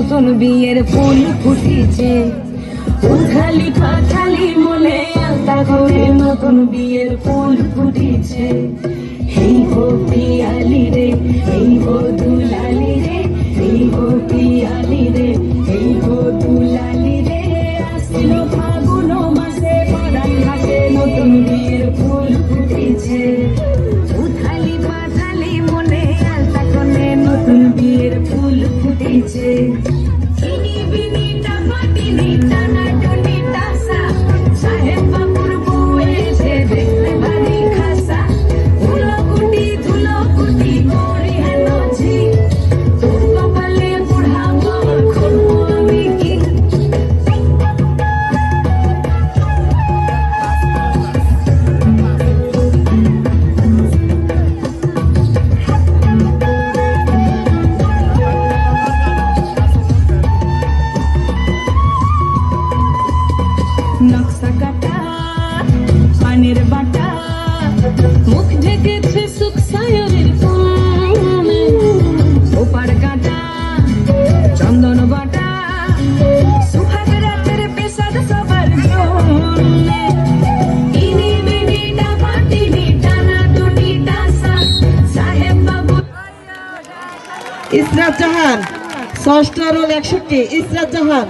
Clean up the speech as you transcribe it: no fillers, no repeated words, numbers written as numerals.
নতুন বিয়ের ফুল ফুটিছে। উথালি পাথালি মনে আলতা করে নতুন বিয়ের ফুল ফুটিছে। এই গো পিয়ালি রে, এই গো দুলালি রে, এই গো পিয়ালি রে, এই গো দুলালি রে। আসলো ফাগুন মাসে পরান ঘাটে নতুন বিয়ের ফুল ফুটিছে। উথালি পাথালি মনে আলতা করে নতুন বিয়ের ফুল ফুটিছে। নকশা কাটা পানের বাটা মুখ ঢেকেছে সুখ সায়রের কোণে। ওপার কাটা চন্দন বাটা সুহাগ রাতের পেশাদ সবার জন্যে। ইনি বিনিটা পাটিনি টানা দুটি দাসা সাহেব বাবু। ইসরাত জাহান, ষষ্ঠ রোল 61, ইসরাত জাহান।